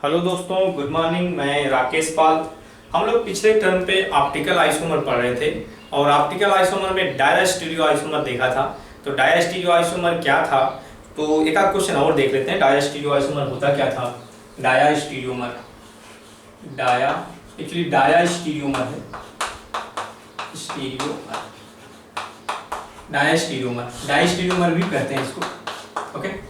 Hello दोस्तों, good morning. मैं राकेश पाल। हम लोग पिछले टर्म पे ऑप्टिकल आइसोमर पढ़ रहे थे और ऑप्टिकल आइसोमर में डाया स्टीरियो आइसोमर देखा था। तो डाया स्टीरियो आइसोमर क्या था, तो एक आध क्वेश्चन और देख लेते हैं। डाया स्टीरियो आइसोमर होता क्या था। डाया स्टीरियोमर, डाया एक्चुअली डाया स्टीरियोमर है, स्टीरियोमर, डाया स्टीरियोमर, डाया स्टीरियोमर भी कहते हैं इसको। ओके,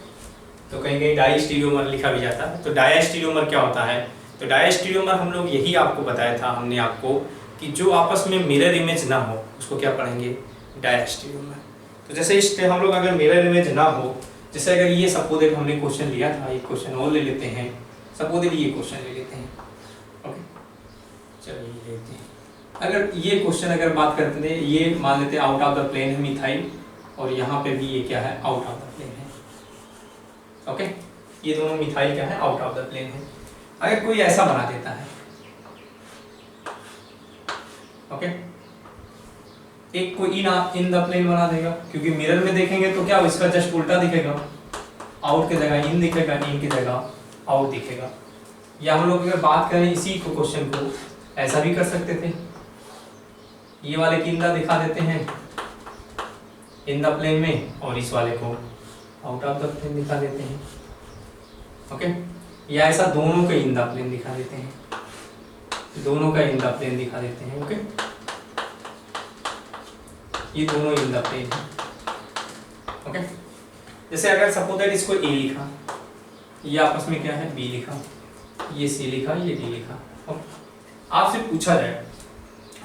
तो कहीं कहीं डाई स्टीरियोमर लिखा भी जाता है। तो डाया स्टीरियोमर क्या होता है, तो डाया स्टीरियोमर हम लोग यही आपको बताया था हमने आपको कि जो आपस में मिरर इमेज ना हो उसको क्या पढ़ेंगे, डाया स्टीरियोमर। तो जैसे इस हम लोग अगर मिरर इमेज ना हो, जैसे अगर ये सपोज हमने क्वेश्चन लिया था, एक क्वेश्चन और ले लेते हैं। सपोज ये क्वेश्चन ले लेते हैं। ओके, चलिए लेते हैं। अगर ये क्वेश्चन अगर बात करते थे, ये मान लेते हैं आउट ऑफ द प्लेन है मिथाइल, और यहाँ पे भी ये क्या है, आउट ऑफ द प्लेन है। ओके, ये दोनों मिथाइल क्या है, आउट ऑफ द प्लेन है। अगर कोई ऐसा बना देता है, ओके, एक कोई इन द प्लेन बना देगा, क्योंकि मिरर में देखेंगे तो क्या इसका जस्ट उल्टा दिखेगा, आउट की जगह इन दिखेगा, इन की जगह आउट दिखेगा। या हम लोग अगर बात करें इसी को क्वेश्चन को ऐसा भी कर सकते थे, ये वाले की इन द दिखा देते हैं इन द प्लेन में, और इस वाले को आउट ऑफ द प्लेन दिखा देते हैं। ओके, या ऐसा दोनों का इन द प्लेन दिखा देते हैं, दोनों का इन द प्लेन दिखा देते हैं। ओके, ये दोनों इन द प्लेन है। ओके, जैसे अगर सपोज दैट इसको ए लिखा, ये आपस में क्या है बी लिखा, ये सी लिखा, ये डी लिखा। आपसे पूछा जाए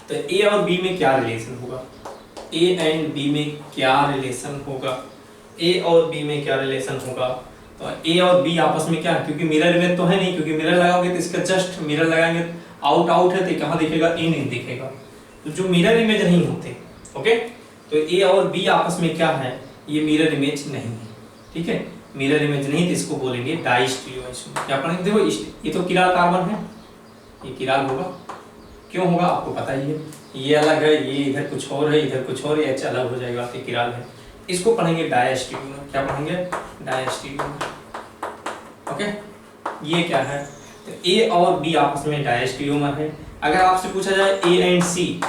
तो ए और बी में क्या रिलेशन होगा, ए एंड बी में क्या रिलेशन होगा, ए और बी में क्या रिलेशन होगा। तो ए और बी आपस में क्या, क्योंकि मिरर इमेज तो है नहीं, क्योंकि मिरर लगाओगे तो इसका जस्ट मिरर लगाएंगे आउट आउट है तो कहाँ दिखेगा, इन इन दिखेगा। तो जो मिरर इमेज नहीं होते, ओके, तो ए और बी आपस में क्या है, ये मिरर इमेज नहीं है। ठीक है, मिरर इमेज नहीं तो इसको बोलेंगे डाई स्टीरियो आइसोमर। क्या पढ़ेंगे, देखो ये तो किराल कार्बन है, ये किराल होगा, क्यों होगा आपको पता ही है, ये अलग है, ये इधर कुछ और है, इधर कुछ और है, एच अलग हो जाएगा तो किराल है। इसको पढ़ेंगे डाया स्टीरियोमर। क्या पढ़ेंगे, डाया स्टीरियोमर। ओके, ये क्या है, तो ए और बी आपस में डाया स्टीरियोमर है। अगर आपसे पूछा जाए ए एंड सी,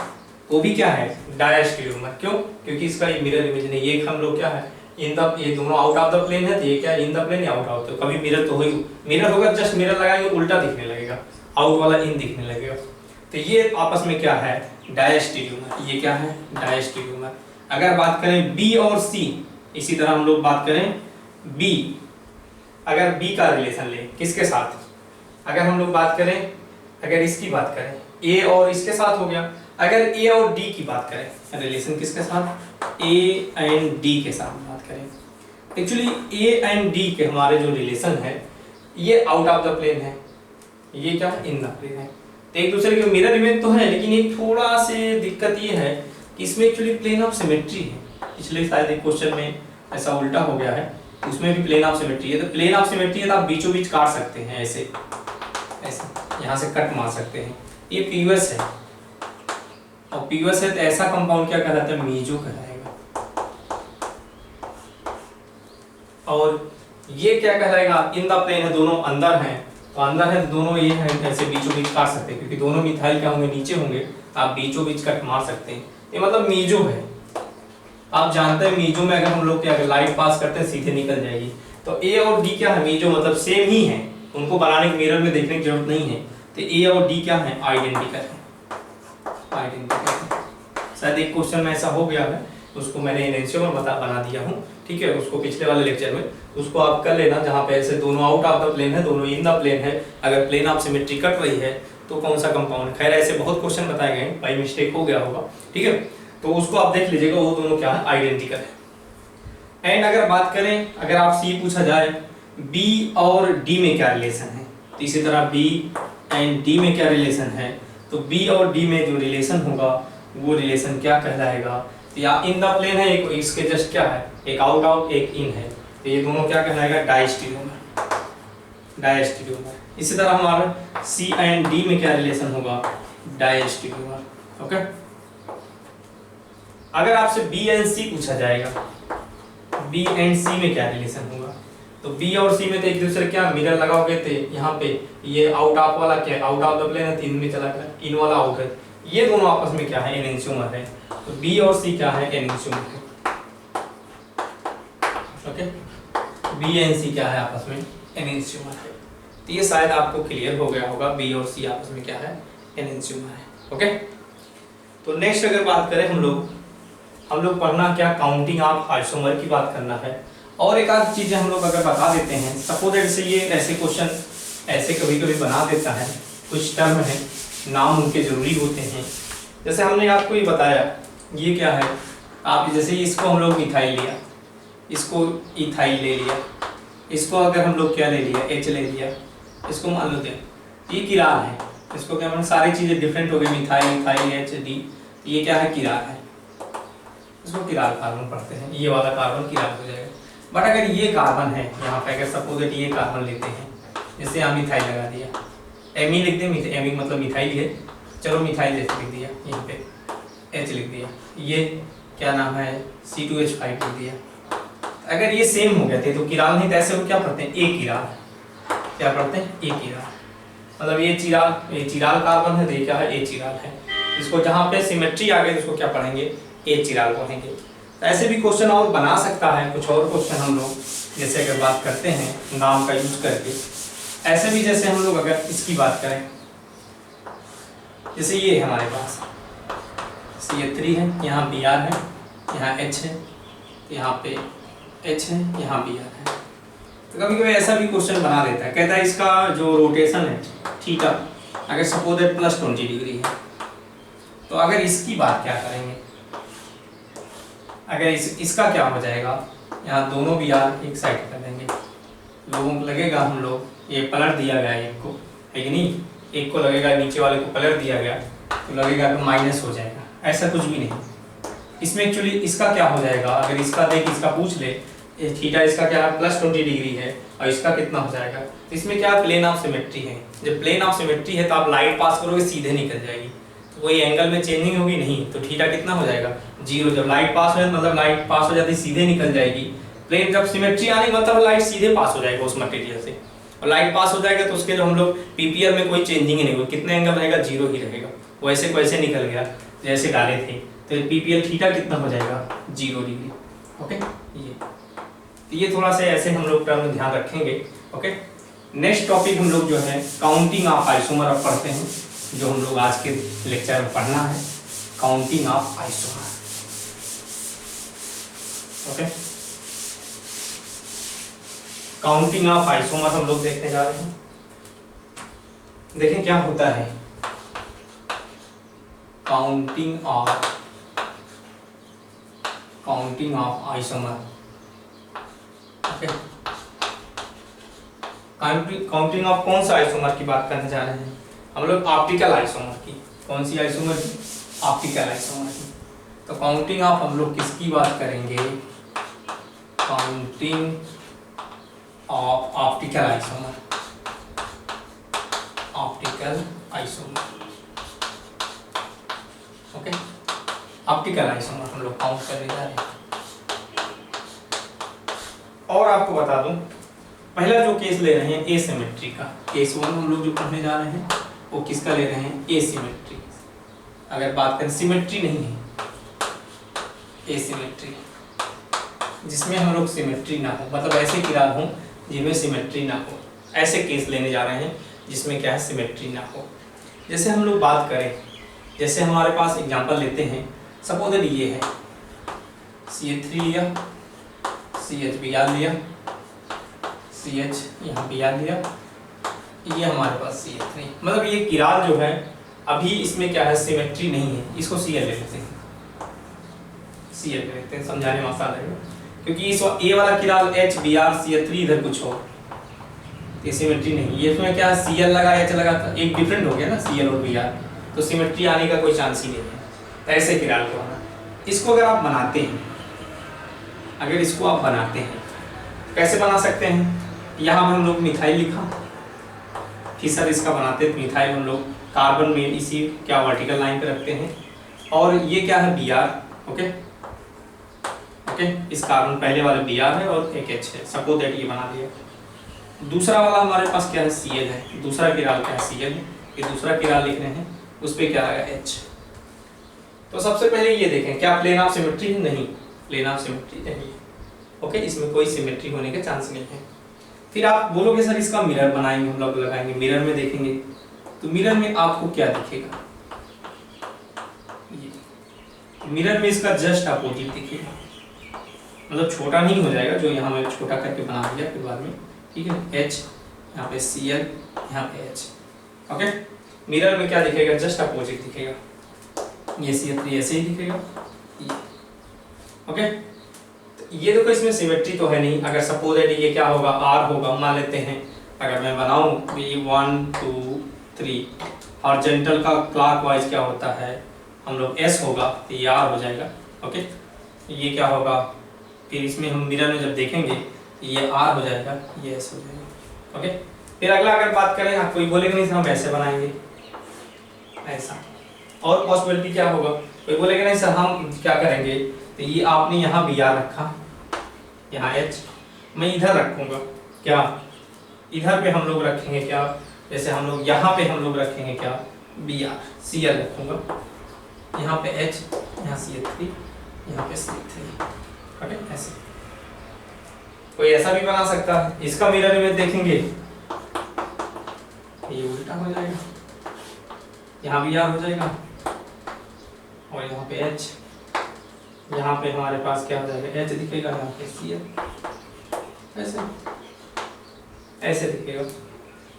वो भी क्या है, डाया स्टीरियोमर। क्यों, क्योंकि इसका ये मिरर इमेज नहीं, ये हम लोग क्या है इन द, ये दोनों आउट ऑफ द प्लेन है, तो ये क्या इन द प्लेन या आउट ऑफ, तो कभी मिरर तो होगी, मिरर होगा जस्ट मिरर लगाएंगे उल्टा दिखने लगेगा, आउट वाला इन दिखने लगेगा। तो ये आपस में क्या है, डाया स्टीरियोमर। ये क्या है, डाया स्टीरियोमर। अगर बात करें बी और सी, इसी तरह हम लोग बात करें बी, अगर बी का रिलेशन ले किसके साथ, अगर हम लोग बात करें, अगर इसकी बात करें ए और इसके साथ हो गया। अगर ए और डी की बात करें, रिलेशन किसके साथ, ए एंड डी के साथ बात करें। एक्चुअली ए एंड डी के हमारे जो रिलेशन है ये आउट ऑफ द प्लेन है, ये क्या इन द प्लेन है। तो एक दूसरे के मिरर इमेज तो है, लेकिन एक थोड़ा से दिक्कत ये है कि इसमें एक्चुअली प्लेन ऑफ सिमेट्री है। पिछले शायद एक क्वेश्चन में ऐसा उल्टा हो गया है, उसमें भी प्लेन ऑफ सिमेट्री है। तो प्लेन ऑफ सिमेट्री है तो आप बीचों बीच काट सकते हैं, ऐसे ऐसे यहाँ से कट मार सकते हैं। ये पीवस है, और पीवस है तो ऐसा कंपाउंड क्या कहलाता है, मीजो कहलाएगा। और ये क्या कहलाएगा, इन द प्लेन है, दोनों अंदर हैं, तो अंदर है तो दोनों ये है, ऐसे बीचों बीच काट सकते हैं, क्योंकि दोनों मिथाइल क्या होंगे, नीचे होंगे, आप बीचों बीच कट मार सकते हैं। ये मतलब मीजो है। आप जानते हैं मीजो में अगर हम लोग क्या लाइट पास करते हैं सीधे निकल जाएगी। तो ए और डी क्या है, मीजो मतलब सेम ही है, उनको बनाने के मिरर में देखने की जरूरत नहीं है। तो ए और डी क्या है, आइडेंटिकल है, आइडेंटिकल है। शायद एक क्वेश्चन में ऐसा हो गया है, उसको मैंने एनएनसीओ में बना दिया हूँ। ठीक है, उसको पिछले वाले लेक्चर में उसको आप कर लेना, जहाँ पे ऐसे दोनों आउट ऑफ द प्लेन है, दोनों इन द प्लेन है, अगर प्लेन ऑफ सिमेट्री कट रही है तो कौन सा कंपाउंड। खैर ऐसे बहुत क्वेश्चन बताए गए, बाई मिस्टेक हो गया होगा। ठीक है, तो उसको आप देख लीजिएगा, वो दोनों क्या है, आइडेंटिकल है। एंड अगर बात करें, अगर आपसे ये पूछा जाए बी और डी में क्या रिलेशन है, तो इसी तरह बी एंड डी में क्या रिलेशन है, तो बी और डी में जो रिलेशन होगा वो रिलेशन क्या कहलाएगा, या इन द प्लेन है, एक इसके जस्ट क्या है, एक आउट आउट एक इन है, तो ये दोनों क्या कहलाएगा, डाई स्टीरियोमर, डाई स्टीरियोमर। इसी तरह हमारा सी एंड डी में क्या रिलेशन होगा, डाई स्टीरियोमर। ओके, अगर आपसे बी एंड सी पूछा जाएगा, बी एंड सी में क्या रिलेशन होगा, तो बी और सी में तो एक दूसरे क्या मिरर लगाओगे थे यहाँ पे, ये आउट ऑफ वाला क्या है, आउट ऑफ द प्लेन है, 3 में चला गया, इन वाला आउट है, ये दोनों आपस में क्या है, एनेंशियोमर है। तो बी और सी क्या है, एनेंशियोमर है। ओके, बी एंड सी क्या है आपस में, एनेंशियोमर है। तो ये शायद आपको क्लियर हो गया होगा, बी और सी आपस में क्या है, एनेंशियोमर है। ओके, तो नेक्स्ट अगर बात करें हम लोग पढ़ना क्या, काउंटिंग ऑफ आइसोमर की बात करना है। और एक आध चीजें हम लोग अगर बता देते हैं, सपोज दैट से ये ऐसे क्वेश्चन ऐसे कभी कभी बना देता है, कुछ टर्म है, नाम उनके जरूरी होते हैं। जैसे हमने आपको ये बताया, ये क्या है, आप जैसे इसको हम लोग मिथाइल लिया, इसको इथाइल ले लिया, इसको अगर हम लोग क्या ले लिया, एच ले लिया, इसको मान लो ये किराल है, इसको क्या मतलब सारी चीजें डिफरेंट हो गई, मिथाइल इथाइल एच डी, ये क्या है, किराल है, इसको किराल कार्बन पढ़ते हैं, ये वाला कार्बन किराल हो जाएगा। बट अगर ये कार्बन है यहाँ पे, अगर सपोज ये कार्बन लेते हैं, जैसे यहाँ मिथाइल लगा दिया, एमी लिख दें, एमी मतलब मिथाइल है, चलो मिथाइल जैसे लिख दिया, यहाँ पे एच लिख दिया, ये क्या नाम है, C2H5 लिख दिया। अगर ये सेम हो गए थे तो किराल नहीं, तो ऐसे वो क्या पढ़ते हैं, ए किराल, क्या पढ़ते हैं, ए किराल, मतलब ये चिराल कार्बन है, तो ये क्या है, ए चिराल है। इसको जहाँ पे सिमेट्री आ गई, इसको क्या पढ़ेंगे, ए चिराल पढ़ेंगे। तो ऐसे भी क्वेश्चन और बना सकता है, कुछ और क्वेश्चन हम लोग जैसे अगर बात करते हैं नाम का यूज करके, ऐसे भी जैसे हम लोग अगर इसकी बात करें, जैसे ये है हमारे पास CH3 है, यहाँ Br है, यहाँ H है, यहाँ पे H है, यहाँ Br है। तो कभी कभी ऐसा भी क्वेश्चन बना देता है, कहता है इसका जो रोटेशन है थीटा, अगर सपोज दैट +20 डिग्री है, तो अगर इसकी बात क्या करेंगे, अगर इसका क्या हो जाएगा, यहाँ दोनों Br एक साइड कर देंगे, लोगों को लगेगा हम लोग ये पलट दिया गया है, एक को है कि नहीं, एक को लगेगा नीचे वाले को पलट दिया गया, तो लगेगा कि माइनस हो जाएगा, ऐसा कुछ भी नहीं। इसमें एक्चुअली इसका क्या हो जाएगा, अगर इसका देख इसका पूछ ले, थीटा इसका क्या है, +20 डिग्री है, और इसका कितना हो जाएगा, तो इसमें क्या प्लेन ऑफ सिमेट्री है। जब प्लेन ऑफ सिमेट्री है तो आप लाइट पास करोगे सीधे निकल जाएगी, तो कोई एंगल में चेंजिंग होगी नहीं, तो थीटा कितना हो जाएगा, 0। जब लाइट पास हो मतलब लाइट पास हो जाती सीधे निकल जाएगी। प्लेन जब सिमेट्री आने मतलब लाइट सीधे पास हो जाएगा उस मटेरियल से, और लाइट पास हो जाएगा तो उसके लिए हम लोग पीपीआर में कोई चेंजिंग ही नहीं होगी, कितने एंगल रहेगा, 0 ही रहेगा। वैसे को ऐसे निकल गया जैसे डाले थे, तो पीपीएल थीटा कितना हो जाएगा, 0 डिग्री। ओके, ये थोड़ा सा ऐसे हम लोग टर्म ध्यान रखेंगे। ओके, नेक्स्ट टॉपिक हम लोग जो है काउंटिंग ऑफ आइसोमर अब पढ़ते हैं, जो हम लोग आज के लेक्चर में पढ़ना है, counting of isomer. Okay, counting of isomer हम लोग देखने जा रहे हैं। देखें क्या होता है counting of isomer. Okay, counting of कौन सा आइसोमर की बात करने जा रहे हैं हम लोग, ऑप्टिकल आइसोमर की। कौन सी आइसोमर की, ऑप्टिकल आइसोमर की। तो काउंटिंग ऑफ हम लोग किसकी बात करेंगे, counting of optical isomer, optical isomer. Okay, optical isomer हम लोग काउंट करने जा रहे हैं। और आपको बता दूं, पहला जो केस ले रहे हैं एसिमेट्री का, केस 1 हम लोग जो पढ़ने जा रहे हैं वो किसका ले रहे हैं, एसिमेट्री। अगर बात करें सिमेट्री नहीं है, एसिमेट्री, जिसमें हम लोग सिमेट्री ना हो, मतलब ऐसे किरार हो जिनमें सिमेट्री ना हो, ऐसे केस लेने जा रहे हैं जिसमें क्या है, सिमेट्री ना हो। जैसे हम लोग बात करें, जैसे हमारे पास एग्जांपल लेते हैं, सपोज ये है CH3 लिया, CH लिया, CH यहाँ Br लिया, ये हमारे पास CH3, मतलब ये किराल जो है अभी इसमें क्या है, सिमेट्री नहीं है, इसको Cl ले लेते हैं, Cl ले लेते हैं, समझाने में आसान है, क्योंकि इस ए वाला किराल H Br CH3 इधर कुछ हो, ये सिमेट्री नहीं, ये इसमें क्या Cl लगा H लगा, एक डिफरेंट हो गया ना Cl और Br, तो सिमेट्री आने का कोई चांस ही नहीं है। तो ऐसे किराल को इसको अगर आप बनाते हैं, अगर इसको आप बनाते हैं कैसे बना सकते हैं, यहाँ पर हम लोग मिथाइल लिखा, फिर सर इसका बनाते हैं मिथाइल, हम लोग कार्बन में इसी क्या वर्टिकल लाइन पे रखते हैं, और ये क्या है Br। ओके, ओके, इस कारण पहले वाले बी आर है और एक एच है, सपोज दैट ये बना दिया। दूसरा वाला हमारे पास क्या है, सी एल है। दूसरा किराल क्या है, सी एल है। ये दूसरा किराल लिख रहे हैं, उस पर क्या आएगा, एच। तो सबसे पहले ये देखें क्या प्लेन ऑफ सिमेट्री है, नहीं, प्लेन ऑफ सिमेट्री नहीं है। ओके, इसमें कोई सिमेट्री होने के चांस नहीं है। फिर आप बोलोगे सर इसका मिरर बनाएंगे, हम लोग लगाएंगे, मिरर में देखेंगे तो मिरर में आपको क्या दिखेगा, मिरर में इसका जस्ट अपोजिट दिखेगा, मतलब छोटा नहीं हो जाएगा, जो यहाँ मैं छोटा करके बना दिया फिर बाद में, ठीक है। एच यहाँ पे सी एल, यहाँ पे एच। ओके, मिरर में क्या दिखेगा, जस्ट अपोजिट दिखेगा, ये CH3 ऐसे ही दिखेगा। ओके, तो ये देखो इसमें सिमेट्री तो है नहीं। अगर सपोज दैट ये क्या होगा, R होगा, मान लेते हैं अगर मैं बनाऊं B1 2 3, हॉरिजॉन्टल का क्लॉकवाइज क्या होता है हम लोग S होगा तो ये R हो जाएगा। ओके, ये क्या होगा, फिर इसमें हम मिरर में जब देखेंगे ये R हो जाएगा, ये S हो जाएगा। ओके, फिर अगला अगर बात करें, आप कोई बोलेगा नहीं सर हम ऐसे बनाएंगे, ऐसा। और पॉसिबिलिटी क्या होगा, कोई बोलेगा नहीं सर हम क्या करेंगे, तो ये आपने यहाँ बी आर रखा, यहाँ एच, मैं इधर रखूंगा क्या, इधर पे हम लोग रखेंगे क्या, जैसे हम लोग यहाँ पे हम लोग रखेंगे क्या, बी आर सी एल रखूंगा, यहाँ पे एच, यहाँ CH3, यहाँ पे CH3। ओके, ऐसे कोई ऐसा भी बना सकता है। इसका मिरर इमेज देखेंगे ये उल्टा हो जाएगा, यहाँ बी आर हो जाएगा और यहाँ पे एच, यहाँ पे हमारे पास क्या हो जाएगा, एच दिखेगा, यहाँ पे सी एल, ऐसे ऐसे दिखेगा।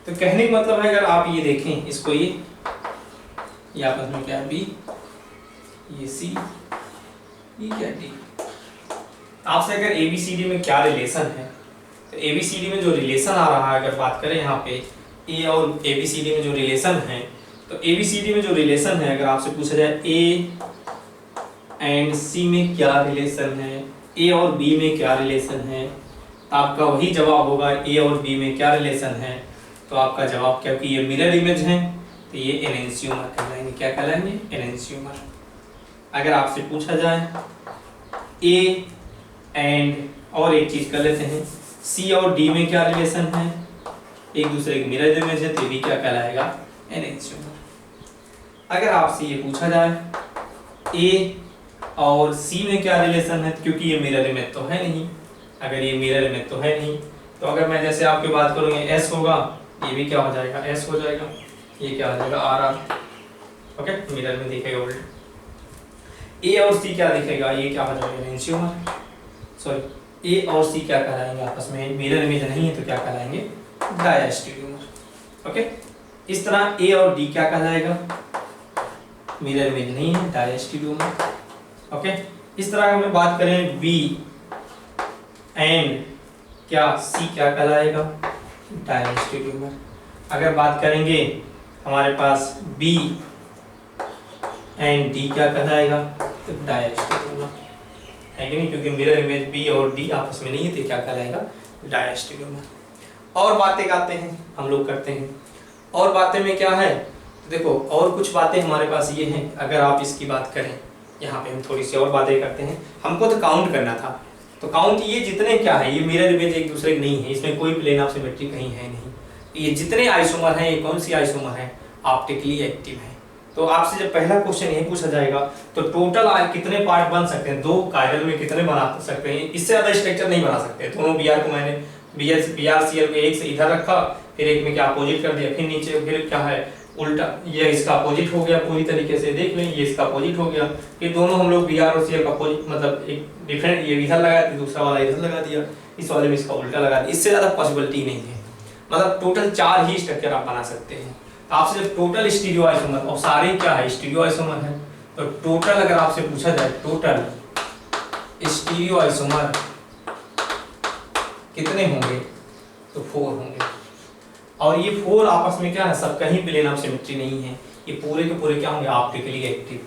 तो कहने का मतलब है अगर आप ये देखें इसको, ये आपस में क्या है बी, ये सी, ये क्या डी। आपसे अगर ABCD में क्या रिलेशन है, तो ABCD में जो रिलेशन आ रहा है, अगर बात करें यहाँ पे A और ABCD में जो रिलेशन है, तो ABCD में जो रिलेशन है अगर आपसे पूछा जाए A एंड C में क्या रिलेशन है, A और B में क्या रिलेशन है, तो आपका वही जवाब होगा A और B में क्या रिलेशन है। तो आपका जवाब, क्योंकि ये मिरर इमेज है तो ये एनेंशियोमर कहलाएंगे। क्या कहलाएंगे, एनेंशियोमर। अगर आपसे पूछा जाए A एंड और एक चीज कर लेते हैं, C और D में क्या रिलेशन है, एक दूसरे के मिरर इमेज है, तो भी क्या कहलाएगा, एनेंशियोमर। अगर आपसे ये पूछा जाए A और C में क्या रिलेशन है, क्योंकि ये मिरर इमेज तो है नहीं, अगर ये मिरर इमेज तो है नहीं, तो अगर मैं जैसे आपकी बात करूँ ये S होगा, ये भी क्या हो जाएगा, S हो जाएगा, ये क्या हो जाएगा, RR। ओके, मिरर में दिखेगा उल्टा। A और C क्या दिखेगा, ये क्या हो जाएगा, एनेंशियोमर। सॉरी, A और C क्या कहलाएंगे आपस में, मिरर इमेज नहीं है तो क्या कहलाएंगे, डायस्टेरियोमर। ओके, इस तरह A और D क्या कहलाएगा, मिरर इमेज नहीं है, डायस्टेरियोमर। ओके, इस तरह हम बात करें B एंड क्या C क्या कहलाएगा, डायस्टेरियोमर। अगर बात करेंगे हमारे पास B एंड D क्या कहलाएगा, तो डायस्टेरियोमर है कि नहीं, क्योंकि मिरर इमेज B और D आपस में नहीं है तो क्या कहलाएगा, डायस्टेरियोमर। और बातें करते हैं हम लोग करते हैं, और बातें में क्या है, देखो और कुछ बातें हमारे पास ये हैं। अगर आप इसकी बात करें, यहाँ पे हम थोड़ी सी और बातें करते हैं, हमको तो काउंट करना था, तो काउंट ये जितने क्या है, ये मिरर इमेज एक दूसरे के नहीं है, इसमें कोई प्लेन ऑफ सिमेट्री कहीं है नहीं। ये जितने आइसोमर हैं, ये कौन सी आइसोमर है, ऑप्टिकली एक्टिव है। तो आपसे जब पहला क्वेश्चन यही पूछा जाएगा तो टोटल कितने पार्ट बन सकते हैं, दो कायरल में कितने बना सकते हैं, इससे ज्यादा स्ट्रक्चर नहीं बना सकते। दोनों बी आर को मैंने BRCL को एक से इधर रखा, फिर एक में क्या अपोजिट कर दिया, फिर नीचे फिर क्या है उल्टा, ये इसका अपोजिट हो गया, पूरी तरीके से देख लें, ये इसका अपोजिट हो गया। फिर दोनों हम लोग BR और CL का अपोजिट, मतलब एक डिफरेंट, ये इधर लगाया तो दूसरा वाला इधर लगा दिया, इस वाले में इसका उल्टा लगा दिया। इससे ज्यादा पॉसिबिलिटी नहीं है, मतलब टोटल 4 ही स्ट्रक्चर आप बना सकते हैं। आपसे जब टोटल स्टीरियो आइसोमर, और सारे क्या है स्टीरियो आइसोमर है, तो टोटल अगर आपसे पूछा जाए टोटल स्टीरियो आइसोमर कितने होंगे, तो 4 होंगे। और ये 4 आपस में क्या है, सब कहीं प्लेन ऑफ सिमेट्री नहीं है, ये पूरे के पूरे क्या होंगे, ऑप्टिकली एक्टिव।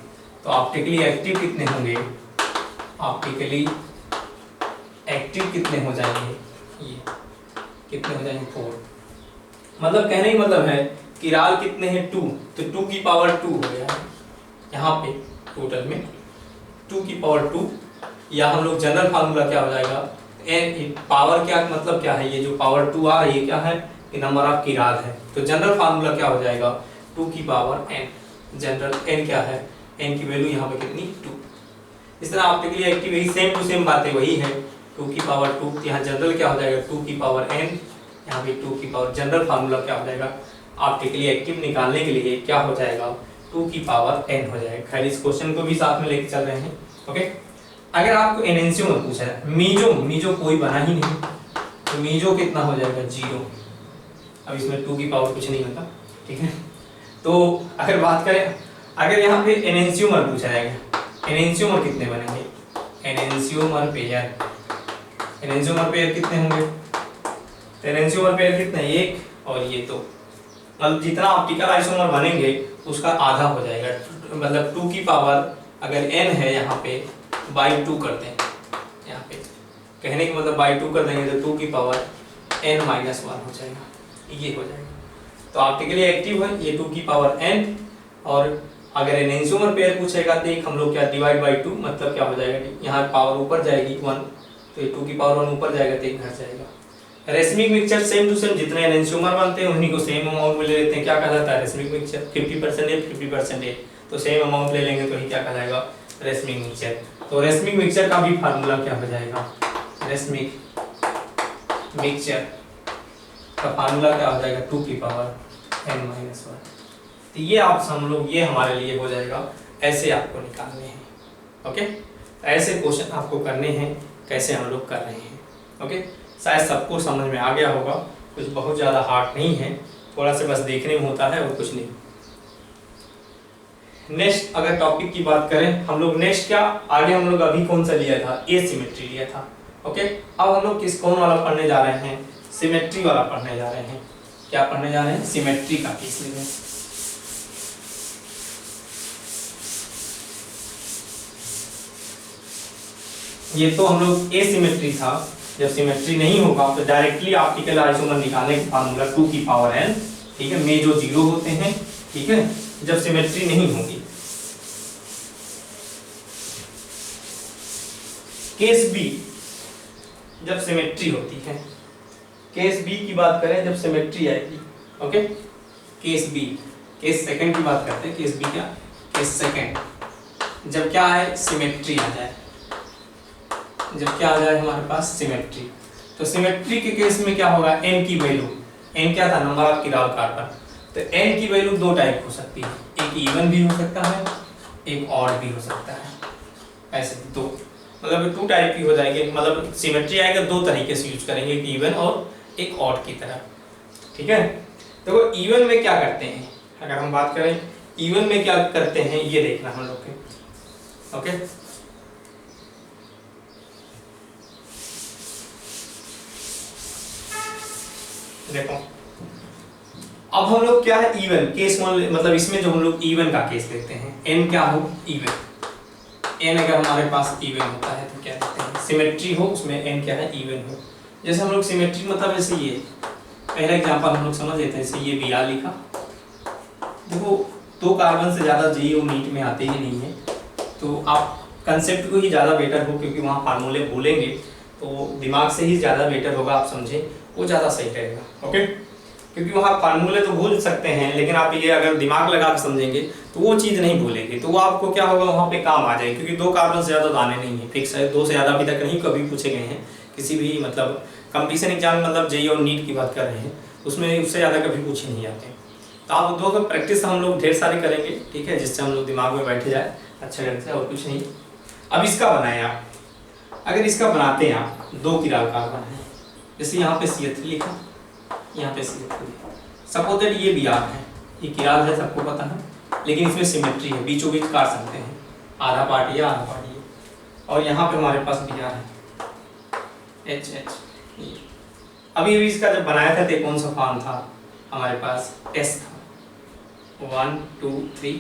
तो ऑप्टिकली एक्टिव कितने होंगे, ऑप्टिकली एक्टिव कितने हो जाएंगे, ये कितने हो जाएंगे, 4। मतलब कहने का मतलब है कि राल कितने हैं, 2, तो 2 की पावर 2 हो गया है यहाँ पे, टोटल में 2 की पावर 2 या हम लोग जनरल फार्मूला क्या हो जाएगा, एन पावर क्या मतलब क्या है, ये जो पावर 2 आ रही है क्या है, ये नंबर ऑफ किराद है। तो जनरल फार्मूला क्या हो जाएगा 2 की पावर n। जनरल n क्या है, n की वैल्यू यहाँ पे कितनी 2। इस तरह ऑप्टिकली एक्टिव यही सेम टू सेम बातें वही है, 2 की पावर 2, यहाँ जनरल क्या हो जाएगा 2 की पावर n, यहाँ पे 2 की पावर, जनरल फार्मूला क्या हो जाएगा ऑप्टिकली एक्टिव निकालने के लिए क्या हो जाएगा 2 की पावर n हो जाएगा। खैर इस क्वेश्चन को भी साथ में लेके चल रहे हैं। ओके, अगर आपको एनेंशियो में पूछा है, मीजो कोई बना ही नहीं, तो मीजो कितना हो जाएगा 0। अब इसमें 2 की पावर कुछ नहीं होता, ठीक है। तो अगर बात करें, अगर यहाँ पे एनेंशियोमर पूछा जाएगा, एनेंशियोमर कितने बनेंगे, एनेंशियोमर पेयर कितने होंगे, तो एनेंशियोमर पेयर कितने, एक और ये तो, मतलब जितना ऑप्टिकल आइसोमर बनेंगे उसका आधा हो जाएगा, मतलब 2 की पावर अगर n है यहाँ पे बाई 2 कर दें, यहाँ पे कहने का मतलब बाई 2 कर देंगे तो 2 की पावर n माइनस 1 हो जाएगा, ये हो जाएगा। तो ऑप्टिकली एक्टिव है ये 2 की पावर n, और अगर एनेंशियोमर पेयर पूछेगा तो एक हम लोग क्या डिवाइड बाई 2, मतलब क्या हो जाएगा यहाँ पावर ऊपर जाएगी 1, तो ये 2 की पावर 1 ऊपर जाएगा तो एक घर जाएगा। Racemic mixture same to same, जितने एनेंशियोमर बनते हैं उन्हीं को सेम अमाउंट में ले लेते हैं, क्या कहलाता है रेसमिक मिक्सचर, 50% तो सेम अमाउंट ले लेंगे तो ही क्या कहलाएगा रेसमिक मिक्सचर। तो रेसमिक मिक्सचर का भी फार्मूला क्या हो जाएगा, रेसमिक मिक्सचर का फार्मूला क्या हो जाएगा 2 की पावर n माइनस 1। तो ये आप हम लोग, ये हमारे लिए हो जाएगा, ऐसे आपको निकालने हैं। ओके, ऐसे क्वेश्चन आपको करने हैं, कैसे हम लोग कर रहे हैं। ओके, शायद सबको समझ में आ गया होगा, कुछ बहुत ज़्यादा हार्ड नहीं है, थोड़ा सा बस देखने में होता है और कुछ नहीं। नेक्स्ट अगर टॉपिक की बात करें हम लोग, नेक्स्ट क्या आगे हम लोग अभी कौन सा लिया था, एसिमेट्री लिया था। ओके, अब हम लोग कौन वाला पढ़ने जा रहे हैं, सिमेट्री वाला पढ़ने जा रहे हैं। क्या पढ़ने जा रहे हैं, सिमेट्री का केस लेंगे। ये तो हम लोग एसिमेट्री था, जब सिमेट्री नहीं होगा तो डायरेक्टली ऑप्टिकल आइसोमर निकालने का फार्मूला 2 की पावर n, ठीक है, में जो 0 होते हैं, ठीक है, जब सिमेट्री नहीं होगी। केस बी जब सिमेट्री होती है, केस बी की बात करें जब सिमेट्री आएगी। Okay, case B, case second की बात करते हैं, केस बी क्या, केस सेकंड, जब क्या है सिमेट्री आ जाए, जब क्या आ जाए हमारे पास सिमेट्री। तो सिमेट्री के केस में क्या होगा, n की वैल्यू, n क्या था नंबर ऑफ किराल कार्बन, तो n की वैल्यू दो टाइप हो सकती है, एक इवन भी हो सकता है, एक ऑड भी हो सकता है, ऐसे दो, मतलब 2 टाइप की हो जाएगी। मतलब सिमेट्री आएगा दो तरीके से यूज करेंगे, एक इवन और एक ऑड की तरह, ठीक है। देखो इवन में क्या करते हैं, अगर हम बात करें इवन में क्या करते हैं, ये देखना हम लोग के। ओके, देखो अब हम लोग क्या है इवन केस, मतलब इसमें जो हम लोग इवन का केस लेते हैं, n क्या हो इवन, n अगर हमारे पास इवन होता है तो क्या कहते हैं, सिमेट्री हो उसमें n क्या है इवन हो। जैसे हम लोग सिमेट्री मतलब ऐसे, ये पहला एग्जांपल हम लोग समझ लेते हैं, जैसे ये Br लिखा, देखो 2 कार्बन से ज़्यादा जी और नीट में आते ही नहीं है, तो आप कंसेप्ट को ही ज़्यादा बेटर हो, क्योंकि वहाँ फार्मूले भूलेंगे तो दिमाग से ही ज़्यादा बेटर होगा, आप समझें वो ज़्यादा सही रहेगा। ओके, क्योंकि वहाँ फार्मूले तो भूल सकते हैं, लेकिन आप ये अगर दिमाग लगा कर समझेंगे तो वो चीज़ नहीं भूलेंगे, तो वो आपको क्या होगा वहाँ पे काम आ जाएगी, क्योंकि 2 कार्बन से ज़्यादा दाने नहीं है, फिक्स है, 2 से ज़्यादा अभी तक नहीं कभी पूछे गए हैं किसी भी, मतलब कंपटीशन एग्जाम, मतलब जेईई और नीट की बात कर रहे हैं, उसमें उससे ज़्यादा कभी पूछे नहीं जाते। तो आप 2 का प्रैक्टिस हम लोग ढेर सारे करेंगे, ठीक है, जिससे हम लोग दिमाग में बैठ जाए अच्छा ढंग से, और कुछ नहीं। अब इसका बनाए आप, अगर इसका बनाते हैं आप 2 किराल कार्बन है, जैसे यहाँ पे CH3 लिखा, यहाँ पे CH3, सपोज दैट ये Br है, ये किराल है सबको पता है, लेकिन इसमें सिमेट्री है, बीचों बीच काट सकते हैं, आधा पार्ट ये आधा पार्ट ये, और यहाँ पे हमारे पास Br है HH। अभी इसका जब बनाया था तो कौन सा फॉर्म था हमारे पास, S था, 1 2 3,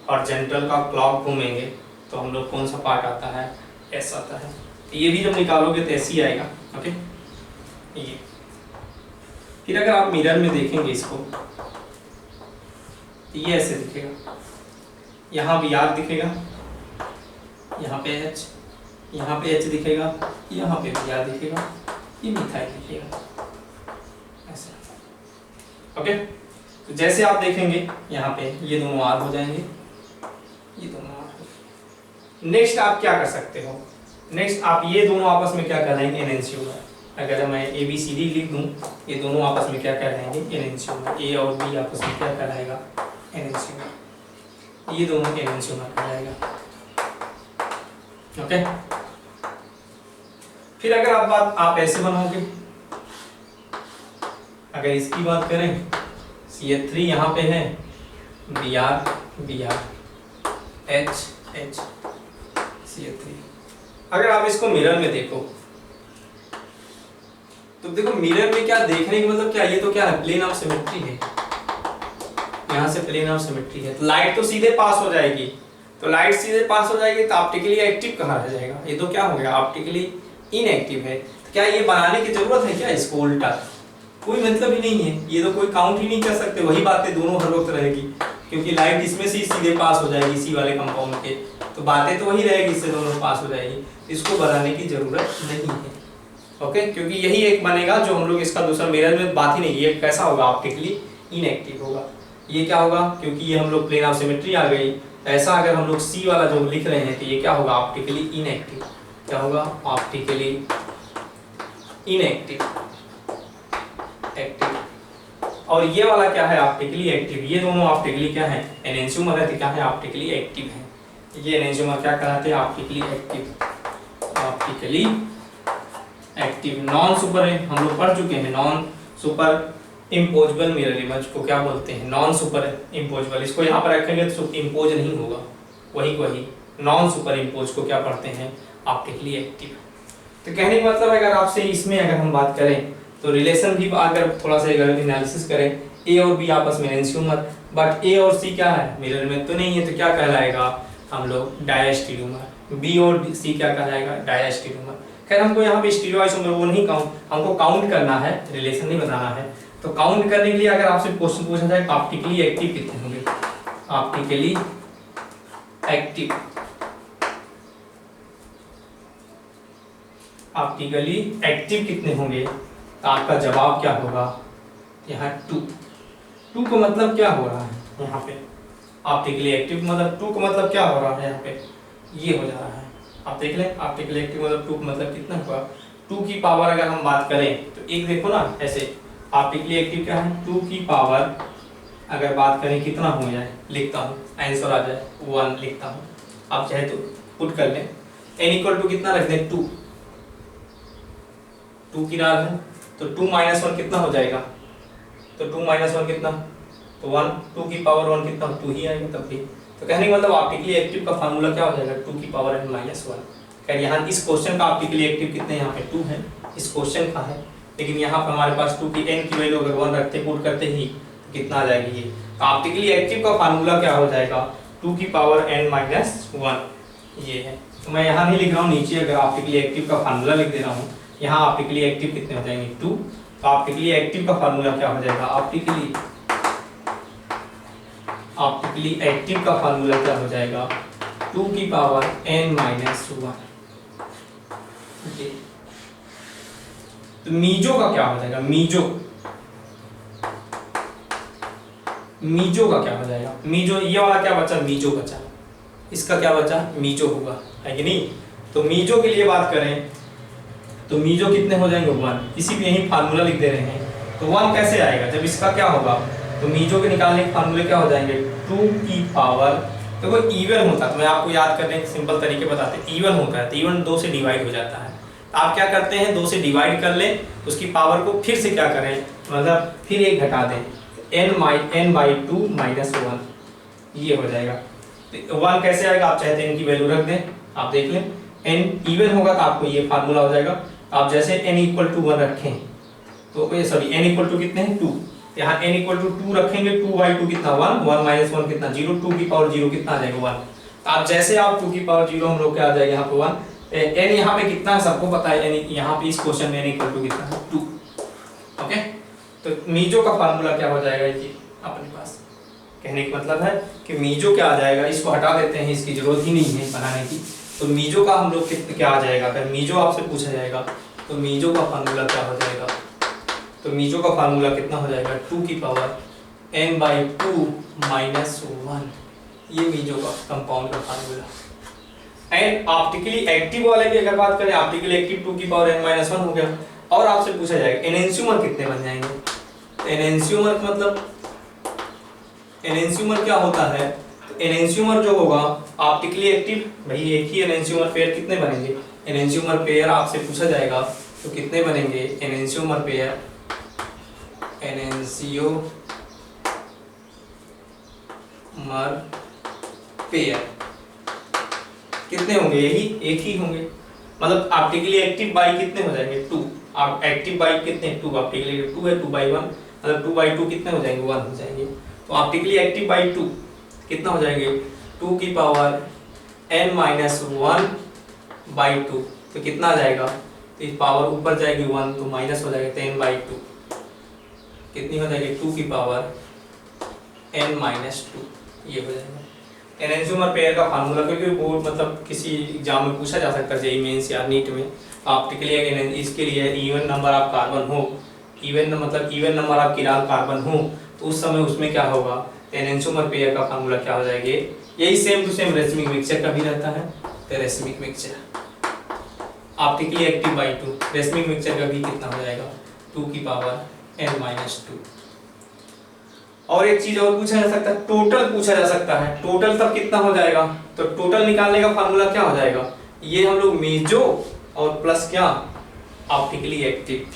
और जेंटल का क्लॉक घूमेंगे तो हम लोग कौन सा पार्ट आता है, S आता है। ये भी जब निकालोगे तो ऐसे ही आएगा। ओके, ये फिर अगर आप मिरर में देखेंगे इसको तो ये ऐसे दिखेगा, यहाँ Br दिखेगा, यहाँ पे H, यहाँ पे H दिखेगा, यहाँ पे Br दिखेगा, ये मिथाइल दिखेगा ऐसे। ओके, तो जैसे आप देखेंगे यहाँ पे ये दोनों R हो जाएंगे, ये दोनों R हो। नेक्स्ट आप क्या कर सकते हो, नेक्स्ट आप ये दोनों आपस में क्या कहलाएंगे, एनएनसीओमर। अगर मैं ABCD लिख दूं, ये दोनों आपस में क्या कहलाएंगे, एनएनसीओमर। A और B आपस में क्या कहलाएगा, एनएनसीओमर। ये दोनों एनएनसीओमर कहलाएगा। ओके, फिर अगर आप ऐसे बनाओगे, अगर इसकी बात करें, CH3 यहाँ पे है, Br H CH3। अगर आप इसको मिरर में देखो तो देखो मिरर में क्या देखने का मतलब क्या, ये तो क्या है, प्लेन ऑफ सिमेट्री है, यहाँ से प्लेन ऑफ सिमेट्री है, तो लाइट तो सीधे पास हो जाएगी, तो लाइट सीधे पास हो जाएगी तो ऑप्टिकली एक्टिव कहाँ रह जाएगा, ये तो क्या हो गया, ऑप्टिकली इनएक्टिव है। तो क्या ये बनाने की जरूरत है क्या इसको उल्टा, कोई मतलब ही नहीं है, ये तो कोई काउंट ही नहीं कर सकते, वही बातें दोनों हर वक्त रहेगी, क्योंकि लाइट इसमें से सीधे पास हो जाएगी इसी वाले कंपाउंड के, तो बातें तो वही रहेगी, इससे दोनों पास हो जाएगी, इसको बनाने की जरूरत नहीं है। ओके, क्योंकि यही एक बनेगा जो हम लोग इसका दूसरा मिरर में बात ही नहीं, ये कैसा होगा, ऑप्टिकली इनएक्टिव होगा। ये क्या होगा, क्योंकि ये हम लोग प्लेन ऑफ सिमेट्री आ गई, ऐसा अगर हम लोग C वाला जो लिख रहे हैं तो ये क्या होगा, ऑप्टिकली इनएक्टिव। क्या होगा, ऑप्टिकली इनएक्टिव एक्टिव। और ये वाला क्या है, ऑप्टिकली एक्टिव। ये दोनों ऑप्टिकली क्या है, एनएनसीओमर है, क्या है, ऑप्टिकली एक्टिव है। ये एनएनसीओमर क्या कहलाते हैं, optically active. Optically active non super, हम लोग पढ़ चुके हैं, non super imposable mirror image को क्या बोलते हैं, नॉन सुपर इम्पोजेबल। इसको यहाँ पर रखेंगे तो इम्पोज नहीं होगा, वही नॉन सुपर इम्पोज को क्या पढ़ते हैं, ऑप्टिकली एक्टिव। तो कहने का मतलब अगर आपसे इसमें अगर हम बात करें तो रिलेशन भी अगर थोड़ा सा अगर एनालिसिस करें, A और B आपस में एनएनसीओमर, बट A और C क्या है, मिरर में तो नहीं है, तो क्या कहलाएगा हम लोग, डायस्टीरियोमर। B और C क्या कहलाएगा, डायस्टीरियोमर। खैर हमको यहाँ पे स्टीरियोआइसोमर वो नहीं काउंट, हमको काउंट करना है, रिलेशन नहीं बनाना है। तो काउंट करने के लिए अगर आपसे क्वेश्चन पूछा जाए ऑप्टिकली एक्टिव कितने होंगे, ऑप्टिकली एक्टिव, ऑप्टिकली एक्टिव कितने होंगे, तो आपका जवाब क्या होगा, यहाँ 2 का मतलब क्या हो रहा है यहाँ पे, ऑप्टिकली एक्टिव मतलब 2 का मतलब क्या हो रहा है यहाँ पे, ये हो जा रहा है। आप देख लें, ऑप्टिकली एक्टिव मतलब 2 का मतलब कितना हुआ, 2 की पावर अगर हम बात करें तो एक देखो ना ऐसे, ऑप्टिकली एक्टिव क्या है, 2 की पावर अगर बात करें कितना हो जाए, लिखता हूँ आंसर आ जाए 1 लिखता हूँ, आप चाहे तो पुट कर लें, n इक्वल टू कितना रख दें 2 की रात है, तो 2 माइनस 1 कितना हो जाएगा, तो 2 माइनस 1 कितना, तो 1, 2 की पावर 1 कितना, 2 ही आएगा तब भी। तो कहने का मतलब ऑप्टिकली एक्टिव का फार्मूला क्या हो जाएगा, 2 की पावर n माइनस 1। खैर यहाँ इस क्वेश्चन का ऑप्टिकली एक्टिव कितने, यहाँ पे 2 है, इस क्वेश्चन का है, लेकिन यहाँ पर हमारे पास 2 की n की वैल्यू अगर 1 रखते पुट करते ही तो कितना आ जाएगी ये, तो ऑप्टिकली एक्टिव का फार्मूला क्या हो जाएगा, 2 की पावर n माइनस 1 ये है। तो मैं यहाँ नहीं लिख रहा हूँ, नीचे अगर ऑप्टिकली एक्टिव का फार्मूला लिख दे रहा हूँ, यहाँ ऑप्टिकली एक्टिव कितने हो जाएंगे 2, तो ऑप्टिकली एक्टिव का फार्मूला क्या हो जाएगा, ऑप्टिकली एक्टिव का फार्मूला क्या हो जाएगा, 2 की पावर n माइनस 1। तो मीजो का क्या हो जाएगा, मीजो का क्या हो जाएगा, मीजो ये वाला क्या बचा, मीजो बचा, इसका क्या बचा, मीजो होगा, है कि नहीं। तो मीजो के लिए बात करें तो मीजो कितने हो जाएंगे 1, इसी पे यही फार्मूला लिख दे रहे हैं। तो 1 कैसे आएगा, जब इसका क्या होगा, तो मीजो के निकालने के फार्मूले क्या हो जाएंगे, 2 की पावर, तो वो इवन होता है, तो मैं आपको याद करने के सिंपल तरीके बताते हैं, इवन होता है तो इवन 2 से डिवाइड हो जाता है, तो आप क्या करते हैं 2 से डिवाइड कर लें, उसकी पावर को फिर से क्या करें, मतलब फिर एक घटा दें, n बाई 2 माइनस 1 ये हो जाएगा। तो 1 कैसे आएगा, आप चाहते हैं n की वैल्यू रख दें, आप देख लें n इवन होगा तो आपको ये फार्मूला हो जाएगा। आप जैसे n इक्वल टू 1 रखें तो सॉरी n इक्वल टू कितने हैं 2, यहाँ n इक्वल टू 2 रखेंगे, 2 बाई 2 कितना 1, 1 माइनस 1 कितना 0, 2 की पावर 0 कितना आ जाएगा 1। तो आप जैसे आप 2 की पावर 0 हम लोग क्या आ जाएगा यहाँ पे 1, n यहाँ पे कितना है सबको पता है, n यहाँ पे इस क्वेश्चन में n इक्वल टू कितना है 2। ओके, तो मीजो का फार्मूला क्या हो जाएगा ये अपने पास, कहने का मतलब है कि मीजो क्या आ जाएगा, इसको हटा देते हैं, इसकी जरूरत ही नहीं है बनाने की, तो मीजो का हम लोग कितने क्या आ जाएगा, अगर मीजो आपसे पूछा जाएगा तो मीजो का फार्मूला क्या हो जाएगा, तो मीजो का फार्मूला कितना हो जाएगा 2 की पावर n/2 माइनस 1, ये मीजो का कंपाउंड का फार्मूला। एंड ऑप्टिकली एक्टिव वाले की अगर बात करें, ऑप्टिकली एक्टिव 2 की पावर n-1 हो गया। और आपसे पूछा जाएगा एनेंशियोमर कितने बन जाएंगे, तो एनेंशियोमर मतलब एनेंशियोमर क्या होता है, तो एनेंशियोमर जो होगा ऑप्टिकली एक्टिव, भाई एक ही एनेंशियोमर पेयर कितने बनेंगे, एनेंशियोमर पेयर आपसे पूछा जाएगा तो कितने बनेंगे, एनेंशियोमर पेयर, एनेंशियोमर पेयर कितने होंगे, यही एक ही होंगे। मतलब ऑप्टिकली एक्टिव बाई कितने हो जाएंगे 2, आप एक्टिव बाई कितने 2, ऑप्टिकली 2 है 2/1, मतलब 2/2 कितने हो जाएंगे 1 हो जाएंगे। तो ऑप्टिकली एक्टिव बाई 2 कितना हो जाएंगे 2 की पावर n-1/2, तो कितना आ जाएगा, तो इस पावर ऊपर जाएगी 1 तो माइनस हो जाएगा 10/2, कितनी हो जाएगी 2 की पावर n-2, ये हो जाएगा एनेंशियोमर पेयर का फार्मूला। क्योंकि वो मतलब किसी एग्जाम में पूछा जा सकता है, जेईई मेंस या नीट में, ऑप्टिकली इसके लिए इवन नंबर ऑफ कार्बन हो, इवन मतलब इवन नंबर ऑफ किराल कार्बन हो, तो उस समय उसमें क्या होगा, एनेंशियोमर पेयर का फार्मूला क्या हो जाएगा, यही same to same racemic mixture का भी रहता है। तो racemic mixture optically active by 2, racemic mixture का भी कितना हो जाएगा 2 की पावर n-2। और एक चीज और पूछा जा सकता है, टोटल पूछा जा सकता है, टोटल तब कितना हो जाएगा, तो टोटल निकालने का फार्मूला क्या हो जाएगा, ये हम लोग मेजो और प्लस क्या ऑप्टिकली एक्टिव,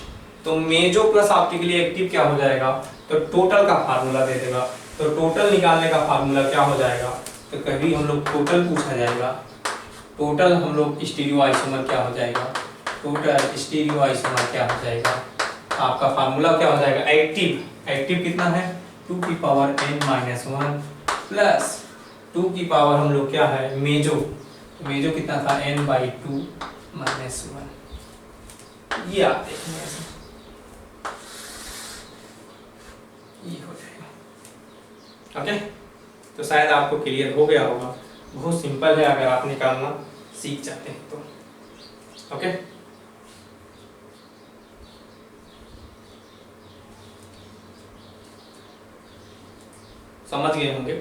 तो मेजो प्लस ऑप्टिकली एक्टिव क्या हो जाएगा, तो टोटल का फार्मूला दे देगा। तो टोटल निकालने का फार्मूला क्या हो जाएगा, तो कभी हम लोग टोटल पूछा जाएगा, टोटल हम लोग स्टीरियो आइसोमर क्या हो जाएगा, टोटल स्टीरियो आइसोमर क्या हो जाएगा, आपका फार्मूला क्या हो जाएगा, एक्टिव, एक्टिव कितना है 2 की पावर n-1 प्लस 2 की पावर हम लोग क्या है मेजो, मेजो कितना था n/2 माइनस 1, ये आप देखेंगे ऐसे, ये हो जाएगा। ओके, तो शायद आपको क्लियर हो गया होगा, बहुत सिंपल है अगर आप निकालना सीख जाते हैं तो। ओके, समझ गए होंगे।